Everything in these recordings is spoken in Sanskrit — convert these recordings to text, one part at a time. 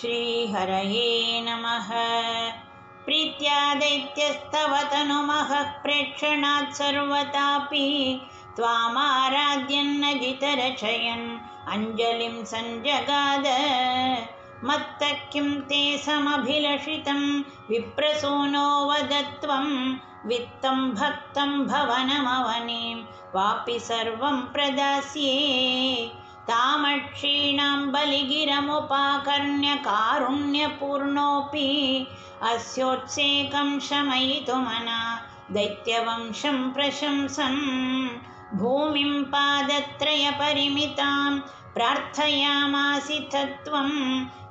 श्रीहरये नमः। प्रीत्या दैत्यस्तव तनुमहः प्रेक्षणात् सर्वतापि त्वामाराध्यन्न जितरचयन् अञ्जलिं सञ्जगाद। मत्तः किं ते समभिलषितं विप्रसूनो वदत्वं वित्तं भक्तं भवनमवनीं वापि सर्वं प्रदास्ये। तामक्षीणां बलिगिरमुपाकर्ण्य कारुण्यपूर्णोऽपि अस्योत्सेकं शमयितुमना दैत्यवंशं प्रशंसन् भूमिं पादत्रयपरिमितां प्रार्थयामासिथ त्वं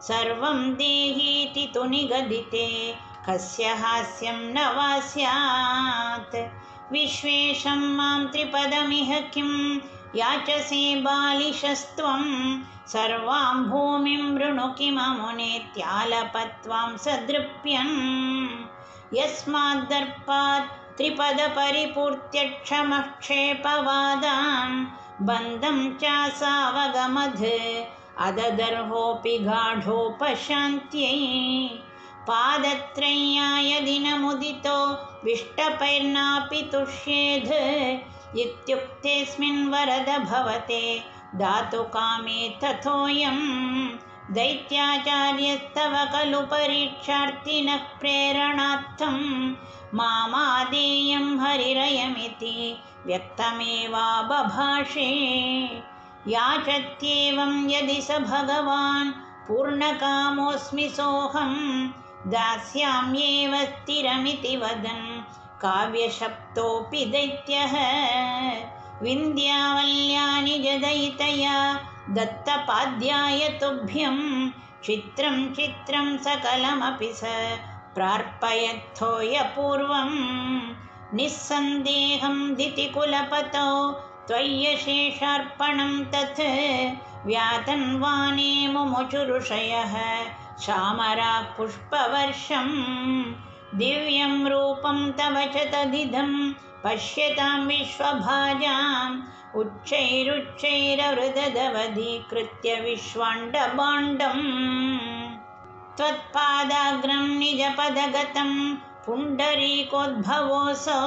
सर्वं देहीति तु निगदिते कस्य हास्यं न वा स्यात्। विश्वेशं मां त्रिपदमिह किं याचसे बालिशस्त्वं सर्वां भूमिं वृणु किममुनेत्यालपत्वां सदृप्यन्। यस्माद्दर्पात् त्रिपदपरिपूर्त्यक्षमः क्षेपवादान् बन्धं चासावगमध अददर्होऽपि गाढोपशान्त्यै। पादत्रय्याय दिनमुदितो विष्टपैर्नापि तुष्येध इत्युक्तेऽस्मिन् वरद भवते दातु कामे तथोऽयं। दैत्याचार्यस्तव खलु परीक्षार्थिनः प्रेरणार्थं मामादेयं हरिरयमिति व्यक्तमेवा बभाषे। याचत्येवं यदि स भगवान् पूर्णकामोऽस्मि सोऽहं दास्याम्येव स्थिरमिति वदन् काव्यशप्तोऽपि दैत्यः। विन्ध्यावल्या निजदयितया दत्तपाद्याय तुभ्यं चित्रं चित्रं सकलमपि स प्रार्पयत्थोयपूर्वं। निस्सन्देहं दितिकुलपतौ त्वय्यशेषार्पणं तत् व्यातन्वाने मुमुचुरुषयः श्यामराः पुष्पवर्षं। दिव्यं रूपं तव च तदिदं पश्यतां विश्वभाजाम् उच्चैरुच्चैरवृदधवधीकृत्य विश्वाण्डभाण्डम्। त्वत्पादाग्रं निजपदगतं पुण्डरीकोद्भवोऽसौ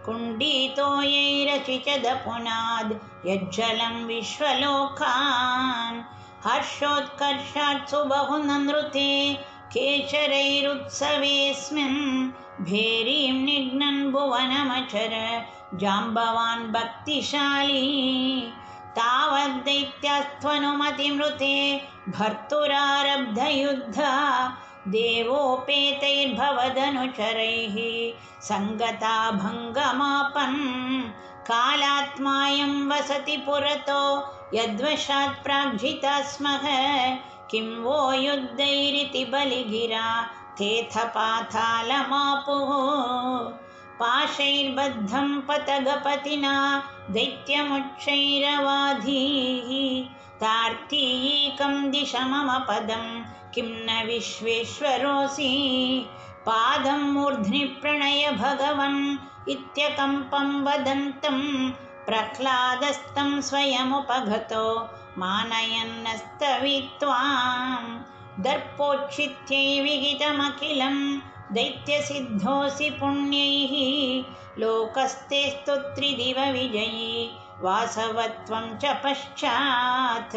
कुण्डितो यैरचिचद पुनाद् यज्जलं विश्वलोकान्। हर्षोत्कर्षात् सुबहुननृते केचरैरुत्सवेऽस्मिन् भेरीं निघ्नन् भुवनमचर जाम्बवान् भक्तिशाली। तावद्दैत्यास्त्वनुमतिमृते भर्तुरारब्धयुद्धा देवोपेतैर्भवदनुचरैः सङ्गता भङ्गमापन्। कालात्मायं वसति पुरतो यद्वशात् प्राग्जिता स्मः किं वो युद्धैरिति बलिगिरा तेऽथ पातालमापुः। पाशैर्बद्धं पतगपतिना दैत्यमुच्चैरवाधीः तार्तीयीकं दिश मम पदं किं न विश्वेश्वरोऽसि। पादं मूर्ध्नि प्रणय भगवन् इत्यकम्पं वदन्तं प्रह्लादस्तं स्वयमुपगतो मानयन्नस्तवित्वां। दर्पोच्छित्यै विहितमखिलं दैत्यसिद्धोऽसि पुण्यैः लोकस्ते स्तुत्रिदिव विजयी वासवत्वं च पश्चात्।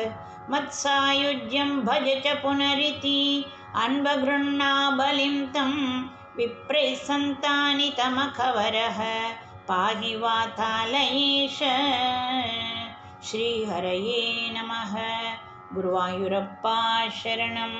मत्सायुज्यं भज च पुनरिति अन्वगृह्णा बलिं तं विप्रैः सन्तानितमखवरः पाहि वातालयेश। श्रीहरये नमः। गुरुवायुरप्पा शरणम्।